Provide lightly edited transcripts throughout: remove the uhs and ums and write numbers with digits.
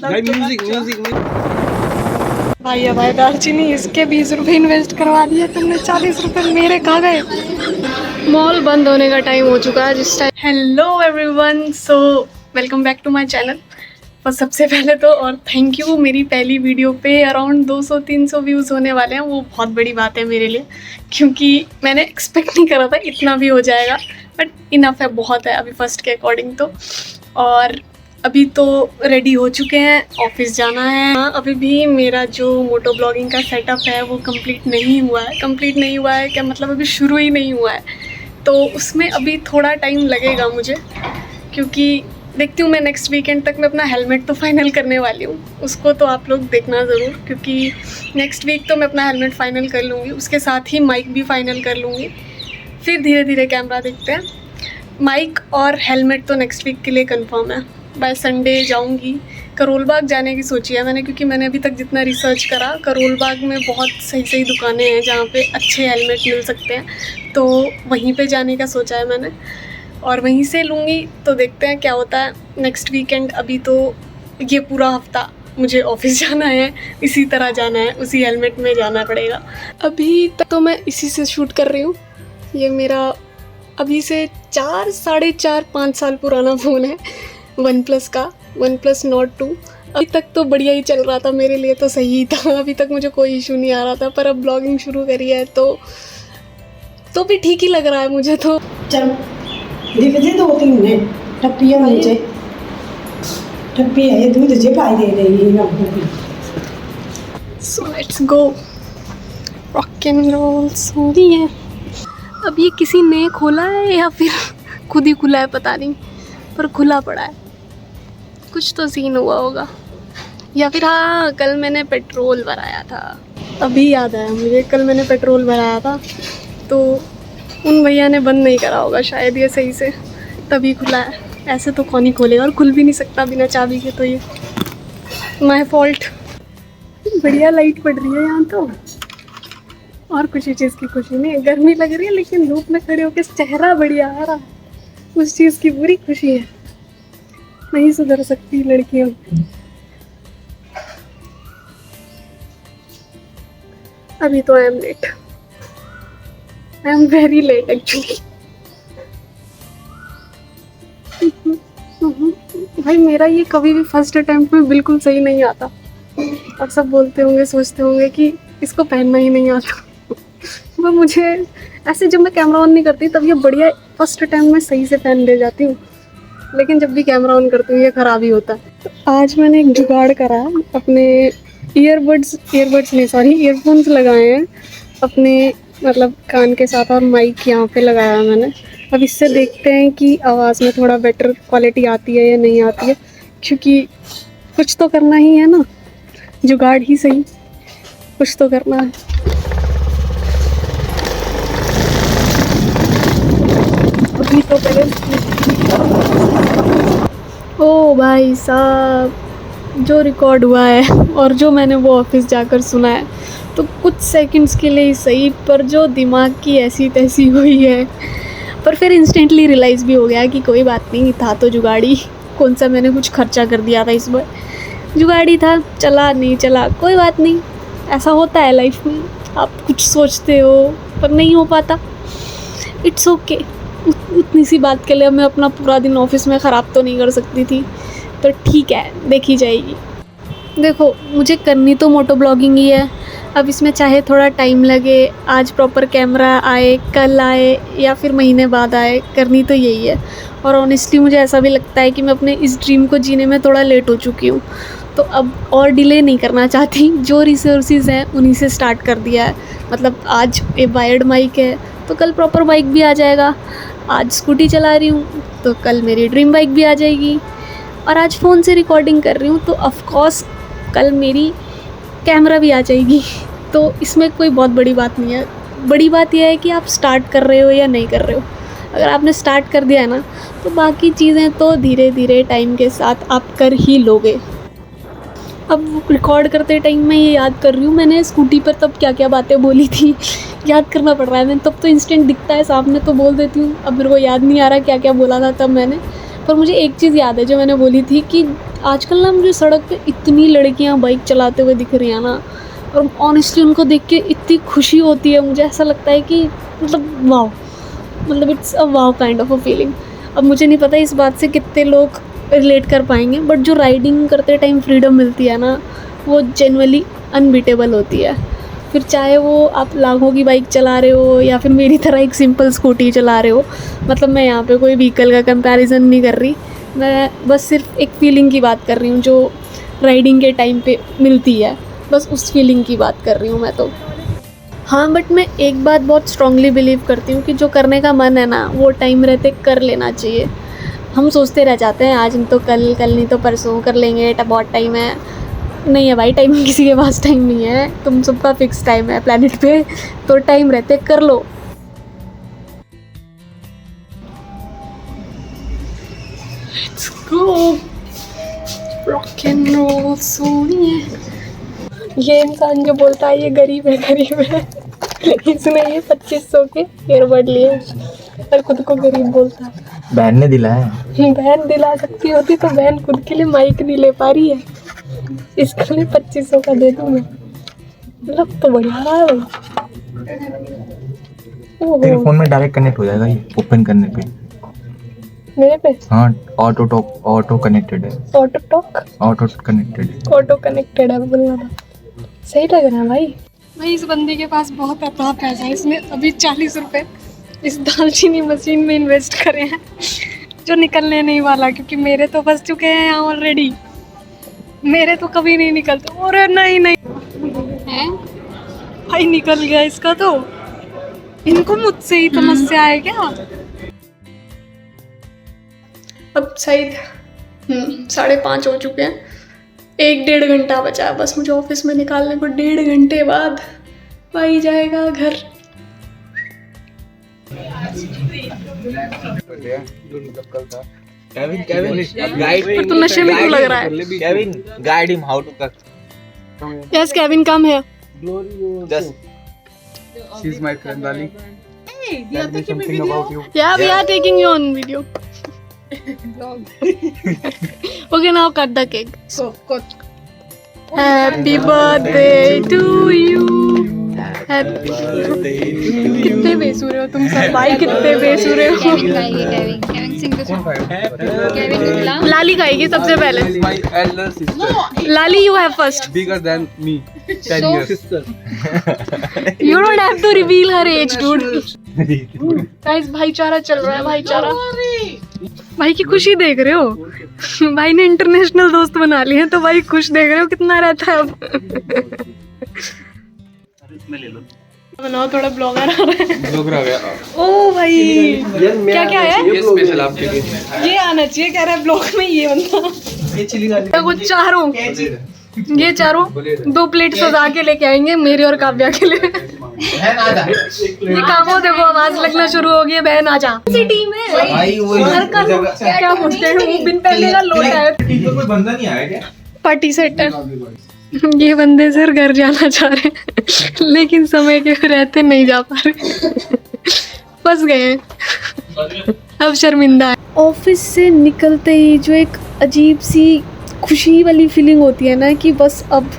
भाई music music भाई हमारे दालचीनी इसके 20 रुपए इन्वेस्ट करवा दिए तुमने, 40 रुपए मेरे कहाँ गए। मॉल बंद होने का टाइम हो चुका है जिस time. Hello everyone, so welcome back to my channel. और सबसे पहले तो और थैंक यू, मेरी पहली वीडियो पे अराउंड 200-300 व्यूज़ होने वाले हैं। वो बहुत बड़ी बात है मेरे लिए, क्योंकि मैंने एक्सपेक्ट नहीं करा था इतना भी हो जाएगा, बट इनफ है, बहुत है अभी फर्स्ट के अकॉर्डिंग तो। और अभी तो रेडी हो चुके हैं, ऑफिस जाना है। हाँ, अभी भी मेरा जो मोटो ब्लॉगिंग का सेटअप है वो कंप्लीट नहीं हुआ है। क्या मतलब, अभी शुरू ही नहीं हुआ है, तो उसमें अभी थोड़ा टाइम लगेगा मुझे, क्योंकि देखती हूँ मैं नेक्स्ट वीकेंड तक मैं अपना हेलमेट तो फाइनल करने वाली हूँ। उसको तो आप लोग देखना ज़रूर, क्योंकि नेक्स्ट वीक तो मैं अपना हेलमेट फ़ाइनल कर लूँगी, उसके साथ ही माइक भी फ़ाइनल कर लूँगी। फिर धीरे धीरे कैमरा देखते हैं। माइक और हेलमेट तो नेक्स्ट वीक के लिए कंफर्म है। बाय संडे जाऊंगी। करोल बाग जाने की सोची है मैंने, क्योंकि मैंने अभी तक जितना रिसर्च करा, करोल बाग में बहुत सही दुकानें हैं जहाँ पे अच्छे हेलमेट मिल सकते हैं, तो वहीं पे जाने का सोचा है मैंने, और वहीं से लूँगी। तो देखते हैं क्या होता है नेक्स्ट वीकेंड। अभी तो ये पूरा हफ्ता मुझे ऑफिस जाना है, इसी तरह जाना है, उसी हेलमेट में जाना पड़ेगा। अभी तक तो मैं इसी से शूट कर रही हूँ। ये मेरा अभी से 4-5 साल पुराना फ़ोन है, वन प्लस नॉट 2। अभी तक तो बढ़िया ही चल रहा था, मेरे लिए तो सही ही था, अभी तक मुझे कोई इशू नहीं आ रहा था। पर अब ब्लॉगिंग शुरू करी है तो भी ठीक ही लग रहा है मुझे तो। चल दिख जे 2-3 ने टप्पी है नीचे, टप्पी है दूध जे पाई दे रही है आपको। So let's go, rock and roll हो रही है। अब ये किसी ने खोला है या फिर खुद ही खुला है पता नहीं, पर खुला पड़ा है। कुछ तो सीन हुआ होगा, या फिर हाँ, कल मैंने पेट्रोल भराया था। अभी याद आया मुझे, कल मैंने पेट्रोल भराया था, तो उन भैया ने बंद नहीं करा होगा शायद ये सही से, तभी खुला है। ऐसे तो कौन ही खोलेगा, और खुल भी नहीं सकता बिना चाबी के, तो ये माय फॉल्ट। बढ़िया लाइट पड़ रही है यहाँ तो, और कुछ चीज़ की खुशी नहीं है। गर्मी लग रही है, लेकिन धूप में खड़े होकर चेहरा बढ़िया आ रहा है, उस चीज़ की पूरी खुशी है। नहीं सुधर सकती लड़कियां। अभी तो I am late, I am very late actually. भाई मेरा ये कभी भी फर्स्ट अटेम्प्ट में बिल्कुल सही नहीं आता, और सब बोलते होंगे, सोचते होंगे कि इसको पहनना ही नहीं आता। वो मुझे ऐसे, जब मैं कैमरा ऑन नहीं करती तब ये बढ़िया फर्स्ट अटेम्प्ट में सही से पहन ले जाती हूँ, लेकिन जब भी कैमरा ऑन करती हूँ ये ख़राब ही होता है। तो आज मैंने एक जुगाड़ करा, अपने ईयरबड्स नहीं सॉरी ईयरफोन्स लगाए हैं अपने मतलब कान के साथ, और माइक यहाँ पे लगाया है मैंने। अब इससे देखते हैं कि आवाज़ में थोड़ा बेटर क्वालिटी आती है या नहीं आती है, क्योंकि कुछ तो करना ही है ना, जुगाड़ ही सही, कुछ तो करना है। अभी तो पहले ओ भाई साहब, जो रिकॉर्ड हुआ है और जो मैंने वो ऑफिस जाकर सुना है, तो कुछ सेकंड्स के लिए ही सही, पर जो दिमाग की ऐसी तैसी हुई है। पर फिर इंस्टेंटली रियलाइज़ भी हो गया कि कोई बात नहीं, था तो जुगाड़ी, कौन सा मैंने कुछ खर्चा कर दिया था इस बार, जुगाड़ी था, चला नहीं चला कोई बात नहीं। ऐसा होता है लाइफ में, आप कुछ सोचते हो पर नहीं हो पाता, इट्स ओके। उतनी सी बात के लिए मैं अपना पूरा दिन ऑफिस में ख़राब तो नहीं कर सकती थी, तो ठीक है, देखी जाएगी। देखो, मुझे करनी तो मोटो ब्लॉगिंग ही है। अब इसमें चाहे थोड़ा टाइम लगे, आज प्रॉपर कैमरा आए, कल आए, या फिर महीने बाद आए, करनी तो यही है। और ऑनेस्टली मुझे ऐसा भी लगता है कि मैं अपने इस ड्रीम को जीने में थोड़ा लेट हो चुकी हूँ, तो अब और डिले नहीं करना चाहती। जो रिसोर्सेज हैं उन्हीं से स्टार्ट कर दिया है। मतलब आज ये वायर्ड माइक है, तो कल प्रॉपर बाइक भी आ जाएगा। आज स्कूटी चला रही हूँ, तो कल मेरी ड्रीम बाइक भी आ जाएगी। और आज फ़ोन से रिकॉर्डिंग कर रही हूँ, तो ऑफकोर्स कल मेरी कैमरा भी आ जाएगी। तो इसमें कोई बहुत बड़ी बात नहीं है। बड़ी बात यह है कि आप स्टार्ट कर रहे हो या नहीं कर रहे हो। अगर आपने स्टार्ट कर दिया है ना, तो बाकी चीज़ें तो धीरे धीरे टाइम के साथ आप कर ही लोगे। अब रिकॉर्ड करते टाइम मैं ये याद कर रही हूँ, मैंने स्कूटी पर तब क्या क्या बातें बोली थी, याद करना पड़ रहा है। मैंने तब तो इंस्टेंट दिखता है सामने तो बोल देती हूँ, अब मेरे को याद नहीं आ रहा क्या क्या बोला था तब मैंने। पर मुझे एक चीज़ याद है जो मैंने बोली थी कि आजकल ना मुझे सड़क पे इतनी लड़कियां बाइक चलाते हुए दिख रही हैं ना, और ऑनेस्टली उनको देख के इतनी खुशी होती है। मुझे ऐसा लगता है कि मतलब वाओ, मतलब it's a wow kind of a feeling. अब मुझे नहीं पता इस बात से कितने लोग रिलेट कर पाएंगे, बट जो राइडिंग करते टाइम फ्रीडम मिलती है ना, वो जेन्युइनली अनबीटेबल होती है। फिर चाहे वो आप लाखों की बाइक चला रहे हो या फिर मेरी तरह एक सिंपल स्कूटी चला रहे हो, मतलब मैं यहाँ पे कोई व्हीकल का कंपैरिजन नहीं कर रही, मैं बस सिर्फ एक फ़ीलिंग की बात कर रही हूँ जो राइडिंग के टाइम पे मिलती है, बस उस फीलिंग की बात कर रही हूँ मैं तो। हाँ, बट मैं एक बात बहुत स्ट्रांगली बिलीव करती हूँ कि जो करने का मन है ना, वो टाइम रहते कर लेना चाहिए। हम सोचते रह जाते हैं आज नहीं तो कल, कल नहीं तो परसों कर लेंगे, बहुत टाइम है। नहीं है भाई, टाइम किसी के पास टाइम नहीं है, तुम सबका फिक्स टाइम है प्लेनेट पे, तो टाइम रहते कर लो। Let's go rock and roll सोनिए। ये इंसान जो बोलता है ये गरीब है इसने ये 2500 के ईयरबड लिए और खुद को गरीब बोलता है। बहन ने दिलाया। बहन दिला सकती होती तो बहन खुद के लिए माइक नहीं ले पा रही है, इसके लिए 2500 का दे दूँ मैं। मतलब तो बढ़िया रहा है भाई। तेरे फोन में डायरेक्ट कनेक्ट हो जाएगा ये ओपन करने पे। मेरे पे? हाँ, ऑटो कनेक्टेड है। ऑटो कनेक्टेड है बोलना था। सही लग रहा है भाई इस बंदी के पास बहुत अथाह पैसा है। इसने अभी 40 रुपए इस दालचीनी मशीन में इन्वेस्ट करे हैं जो निकलने नहीं वाला, क्योंकि मेरे तो फंस चुके हैं यहाँ ऑलरेडी। मेरे तो कभी नहीं निकलते। और नहीं है भाई, निकल गया इसका तो। इनको मुझसे ही समस्या है क्या? अब शायद 5:30 हो चुके हैं, 1-1.5 घंटा बचा है बस मुझे ऑफिस में निकालने को। 1.5 घंटे बाद भाई जाएगा घर। पर तू नशे में क्यों लग रहा है? Kevin, guide him how to cook. Yes, Kevin, come here. She's my friend Ali. Hey, Tell me something about you. Yeah, we are taking you on video. Okay, now cut the cake. Happy birthday to you. Happy birthday to you. कितने बेसुरे हो तुम सब भाई, कितने बेसुरे हो। Kevin Singh को सुन। Kevin निकला। लाली खाएगी सबसे पहले। My elder sister. Lali, you have first. Bigger than me. 10 years. You don't have to reveal her age, dude. Guys, भाईचारा चल रहा है, भाईचारा। भाई की खुशी देख रहे हो? भाई ने इंटरनेशनल दोस्त बना लिए हैं, तो भाई खुश देख रहे हो कितना रहता है अब। बनाओ, थोड़ा ब्लॉगर आ रहा है। ब्लॉगर आ गया। ओ भाई, क्या क्या है? ये स्पेशल आपके लिए। ये आना चाहिए, कह रहा है ब्लॉग में ये बंदा। वो चारों, ये चारों 2 प्लेट सजा के लेके आएंगे मेरे और काव्या के लिए। ये कामो देखो, आवाज लगना शुरू हो गई है, बहन आजा। इसी टीम है क्या बोलते हैं वो, बिन पहले का लोटा है। कोई बंदा नहीं आया क्या? पार्टी सेट है। ये बंदे सर घर जाना चाह रहे हैं लेकिन समय के रहते नहीं जा पा रहे, फंस गए हैं, अब शर्मिंदा है। ऑफिस से निकलते ही जो एक अजीब सी खुशी वाली फीलिंग होती है ना कि बस अब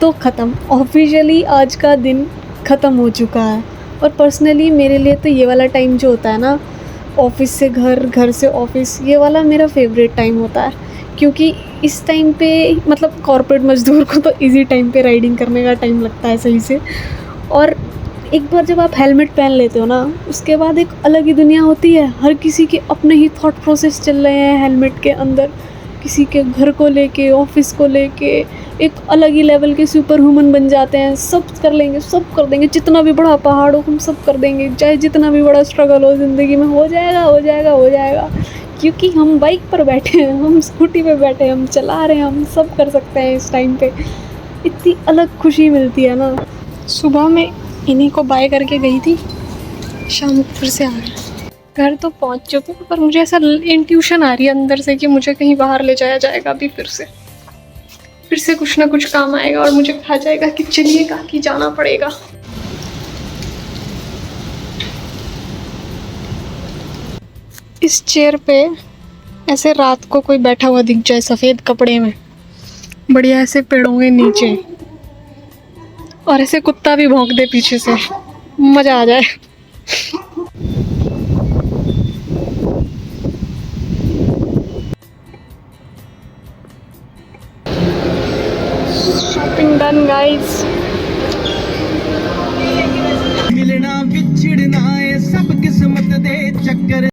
तो ख़त्म, ऑफिशियली आज का दिन ख़त्म हो चुका है। और पर्सनली मेरे लिए तो ये वाला टाइम जो होता है ना, ऑफिस से घर, घर से ऑफिस, ये वाला मेरा फेवरेट टाइम होता है, क्योंकि इस टाइम पे मतलब कॉर्पोरेट मजदूर को तो इजी टाइम पे राइडिंग करने का टाइम लगता है सही से। और एक बार जब आप हेलमेट पहन लेते हो ना, उसके बाद एक अलग ही दुनिया होती है। हर किसी के अपने ही थॉट प्रोसेस चल रहे हैं हेलमेट के अंदर, किसी के घर को लेके, ऑफिस को लेके, एक अलग ही लेवल के सुपर ह्यूमन बन जाते हैं। सब कर लेंगे, सब कर देंगे, जितना भी बड़ा पहाड़ हो हम सब कर देंगे, चाहे जितना भी बड़ा स्ट्रगल हो ज़िंदगी में, हो जाएगा हो जाएगा हो जाएगा, क्योंकि हम बाइक पर बैठे हैं, हम स्कूटी पे बैठे हैं, हम चला रहे हैं, हम सब कर सकते हैं। इस टाइम पे इतनी अलग खुशी मिलती है ना। सुबह में इन्हीं को बाय करके गई थी, शाम को फिर से आ गए। घर तो पहुंच चुके पर मुझे ऐसा इंट्यूशन आ रही है अंदर से कि मुझे कहीं बाहर ले जाया जाएगा अभी फिर से कुछ ना कुछ काम आएगा और मुझे कहा जाएगा कि चलिएगा, कि जाना पड़ेगा। इस चेयर पे ऐसे रात को कोई बैठा हुआ दिख जाए सफेद कपड़े में, बढ़िया ऐसे पेड़ों के नीचे, और ऐसे कुत्ता भी भौंक दे पीछे से, मजा आ जाए। Shopping done guys. मिलना विछड़ना है सब किस्मत दे चक्कर